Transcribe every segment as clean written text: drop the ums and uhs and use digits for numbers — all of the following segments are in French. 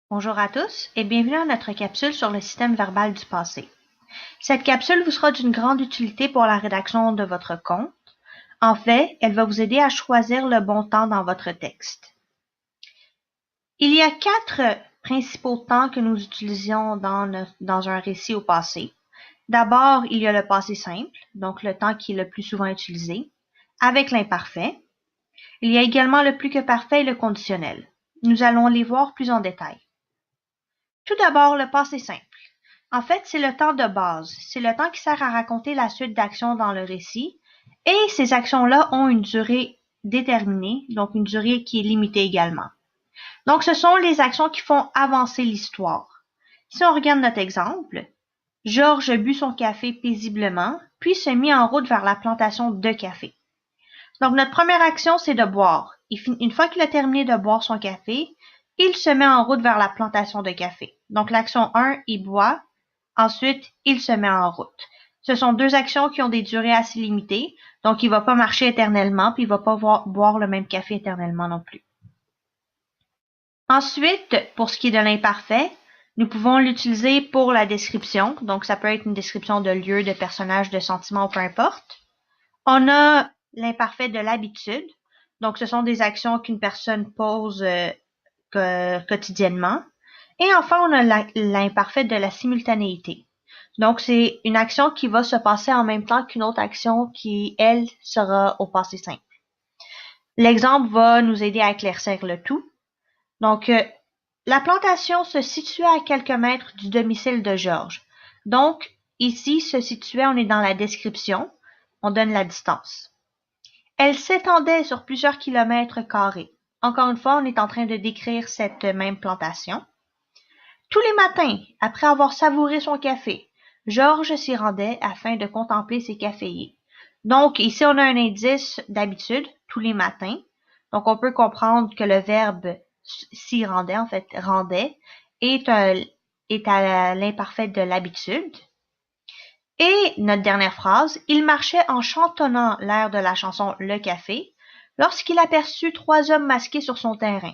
Bonjour à tous et bienvenue à notre capsule sur le système verbal du passé. Cette capsule vous sera d'une grande utilité pour la rédaction de votre compte. En fait, elle va vous aider à choisir le bon temps dans votre texte. Il y a 4 principaux temps que nous utilisions dans un récit au passé. D'abord, il y a le passé simple, donc le temps qui est le plus souvent utilisé, avec l'imparfait. Il y a également le plus que parfait et le conditionnel. Nous allons les voir plus en détail. Tout d'abord, le passé simple. En fait, c'est le temps de base. C'est le temps qui sert à raconter la suite d'actions dans le récit. Et ces actions-là ont une durée déterminée, donc une durée qui est limitée également. Donc, ce sont les actions qui font avancer l'histoire. Si on regarde notre exemple, Georges but son café paisiblement, puis se mit en route vers la plantation de café. Donc, notre première action, c'est de boire. Une fois qu'il a terminé de boire son café, il se met en route vers la plantation de café. Donc, l'action 1, il boit. Ensuite, il se met en route. Ce sont 2 actions qui ont des durées assez limitées, donc il va pas marcher éternellement, puis il va pas boire le même café éternellement non plus. Ensuite, pour ce qui est de l'imparfait, nous pouvons l'utiliser pour la description. Donc, ça peut être une description de lieu, de personnage, de sentiment, peu importe. On a l'imparfait de l'habitude. Donc, ce sont des actions qu'une personne pose quotidiennement. Et enfin, on a l'imparfait de la simultanéité. Donc, c'est une action qui va se passer en même temps qu'une autre action qui, elle, sera au passé simple. L'exemple va nous aider à éclaircir le tout. Donc, la plantation se situait à quelques mètres du domicile de Georges. Donc, ici, se situait, on est dans la description, on donne la distance. Elle s'étendait sur plusieurs kilomètres carrés. Encore une fois, on est en train de décrire cette même plantation. Tous les matins, après avoir savouré son café, Georges s'y rendait afin de contempler ses caféiers. Donc, ici, on a un indice d'habitude, tous les matins. Donc, on peut comprendre que le verbe s'y rendait, en fait, rendait, est à l'imparfait de l'habitude. Et notre dernière phrase, il marchait en chantonnant l'air de la chanson Le Café lorsqu'il aperçut 3 hommes masqués sur son terrain.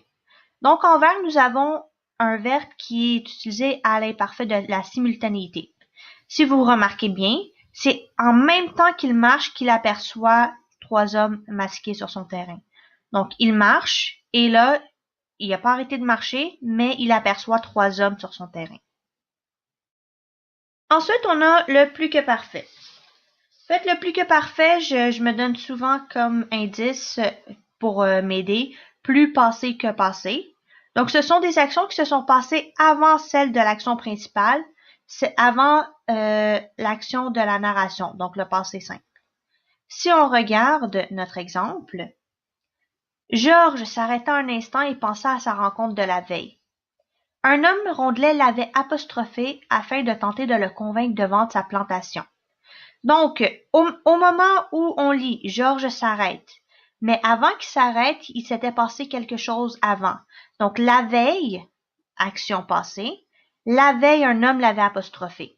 Donc, en vert, nous avons un verbe qui est utilisé à l'imparfait de la simultanéité. Si vous remarquez bien, c'est en même temps qu'il marche qu'il aperçoit 3 hommes masqués sur son terrain. Donc, il marche et là, il n'a pas arrêté de marcher, mais il aperçoit 3 hommes sur son terrain. Ensuite, on a le plus que parfait. En fait, le plus que parfait, je me donne souvent comme indice pour m'aider, plus passé que passé. Donc, ce sont des actions qui se sont passées avant celle de l'action principale, c'est avant l'action de la narration, donc le passé simple. Si on regarde notre exemple, Georges s'arrêta un instant et pensa à sa rencontre de la veille. Un homme rondelet l'avait apostrophé afin de tenter de le convaincre de vendre sa plantation. Donc, au moment où on lit Georges s'arrête, mais avant qu'il s'arrête, il s'était passé quelque chose avant. Donc, la veille, action passée, la veille, un homme l'avait apostrophé.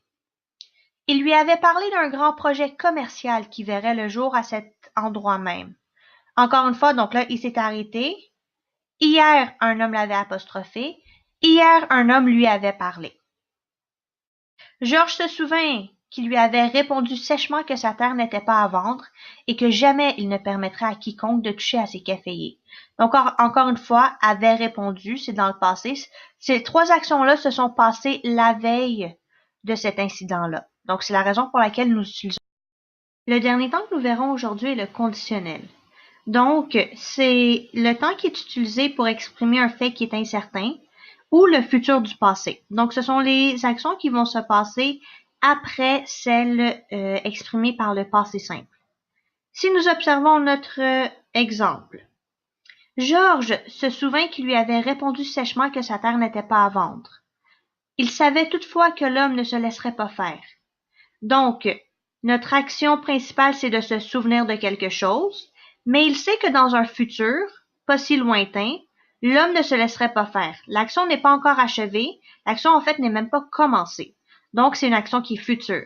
Il lui avait parlé d'un grand projet commercial qui verrait le jour à cet endroit même. Encore une fois, donc là, il s'est arrêté. Hier, un homme l'avait apostrophé. Hier, un homme lui avait parlé. Georges se souvint qu'il lui avait répondu sèchement que sa terre n'était pas à vendre et que jamais il ne permettrait à quiconque de toucher à ses caféiers. Donc, encore une fois, avait répondu, c'est dans le passé. Ces 3 actions-là se sont passées la veille de cet incident-là. Donc, c'est la raison pour laquelle nous utilisons. Le dernier temps que nous verrons aujourd'hui est le conditionnel. Donc, c'est le temps qui est utilisé pour exprimer un fait qui est incertain ou le futur du passé. Donc, ce sont les actions qui vont se passer après celles exprimées par le passé simple. Si nous observons notre exemple, Georges se souvint qu'il lui avait répondu sèchement que sa terre n'était pas à vendre. Il savait toutefois que l'homme ne se laisserait pas faire. Donc, notre action principale, c'est de se souvenir de quelque chose, mais il sait que dans un futur, pas si lointain, l'homme ne se laisserait pas faire. L'action n'est pas encore achevée, l'action en fait n'est même pas commencée. Donc, c'est une action qui est future.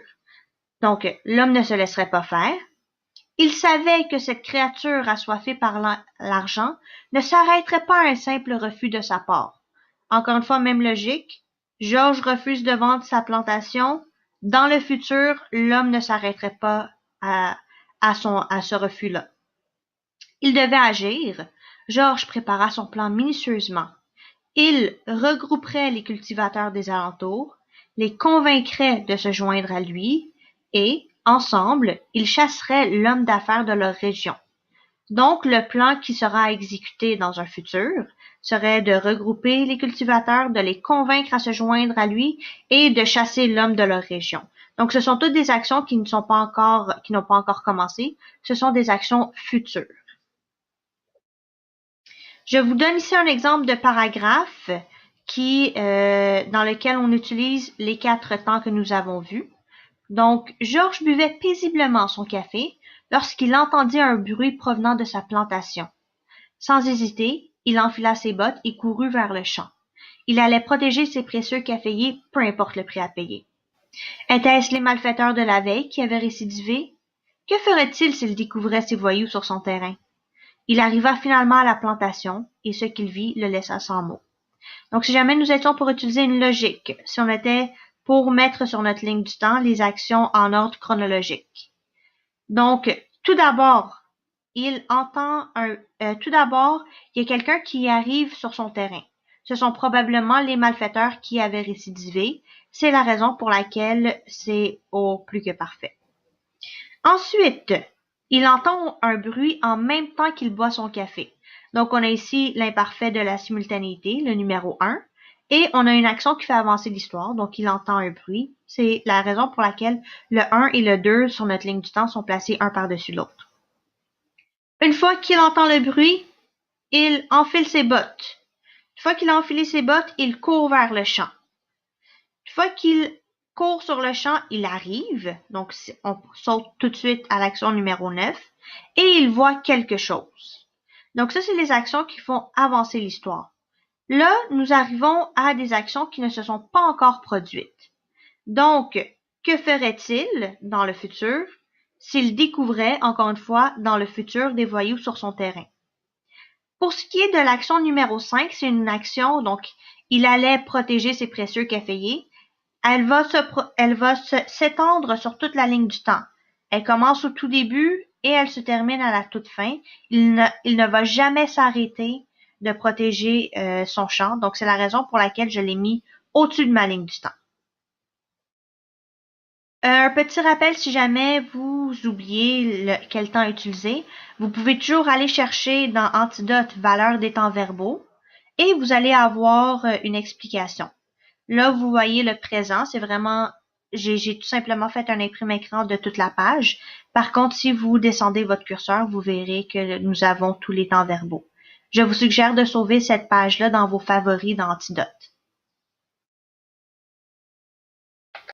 Donc, l'homme ne se laisserait pas faire. Il savait que cette créature assoiffée par l'argent ne s'arrêterait pas à un simple refus de sa part. Encore une fois, même logique. Georges refuse de vendre sa plantation. Dans le futur, l'homme ne s'arrêterait pas à ce refus-là. Il devait agir. Georges prépara son plan minutieusement. Il regrouperait les cultivateurs des alentours, les convaincrait de se joindre à lui, et, ensemble, ils chasseraient l'homme d'affaires de leur région. Donc, le plan qui sera exécuté dans un futur serait de regrouper les cultivateurs, de les convaincre à se joindre à lui et de chasser l'homme de leur région. Donc, ce sont toutes des actions qui n'ont pas encore commencé. Ce sont des actions futures. Je vous donne ici un exemple de paragraphe dans lequel on utilise les 4 temps que nous avons vus. Donc, Georges buvait paisiblement son café lorsqu'il entendit un bruit provenant de sa plantation. Sans hésiter, il enfila ses bottes et courut vers le champ. Il allait protéger ses précieux caféiers, peu importe le prix à payer. Étaient-ce les malfaiteurs de la veille qui avaient récidivé? Que ferait-il s'il découvrait ces voyous sur son terrain? Il arriva finalement à la plantation, et ce qu'il vit le laissa sans mots. Donc, si jamais nous étions pour utiliser une logique, si on était pour mettre sur notre ligne du temps les actions en ordre chronologique. Donc, tout d'abord, il y a quelqu'un qui arrive sur son terrain. Ce sont probablement les malfaiteurs qui avaient récidivé. C'est la raison pour laquelle c'est au plus que parfait. Ensuite, il entend un bruit en même temps qu'il boit son café. Donc, on a ici l'imparfait de la simultanéité, le numéro 1. Et on a une action qui fait avancer l'histoire, donc il entend un bruit. C'est la raison pour laquelle le 1 et le 2 sur notre ligne du temps sont placés un par-dessus l'autre. Une fois qu'il entend le bruit, il enfile ses bottes. Une fois qu'il a enfilé ses bottes, il court vers le champ. Une fois qu'il court sur le champ, il arrive, donc on saute tout de suite à l'action numéro 9, et il voit quelque chose. Donc ça, c'est les actions qui font avancer l'histoire. Là, nous arrivons à des actions qui ne se sont pas encore produites. Donc, que ferait-il dans le futur s'il découvrait, encore une fois, dans le futur, des voyous sur son terrain? Pour ce qui est de l'action numéro 5, c'est une action, donc, il allait protéger ses précieux caféiers. Elle va s'étendre sur toute la ligne du temps. Elle commence au tout début et elle se termine à la toute fin. Il ne va jamais s'arrêter de protéger son champ. Donc, c'est la raison pour laquelle je l'ai mis au-dessus de ma ligne du temps. Un petit rappel, si jamais vous oubliez quel temps utiliser, vous pouvez toujours aller chercher dans Antidote valeur des temps verbaux et vous allez avoir une explication. Là, vous voyez le présent, c'est vraiment, j'ai tout simplement fait un imprime écran de toute la page. Par contre, si vous descendez votre curseur, vous verrez que nous avons tous les temps verbaux. Je vous suggère de sauver cette page-là dans vos favoris d'Antidote.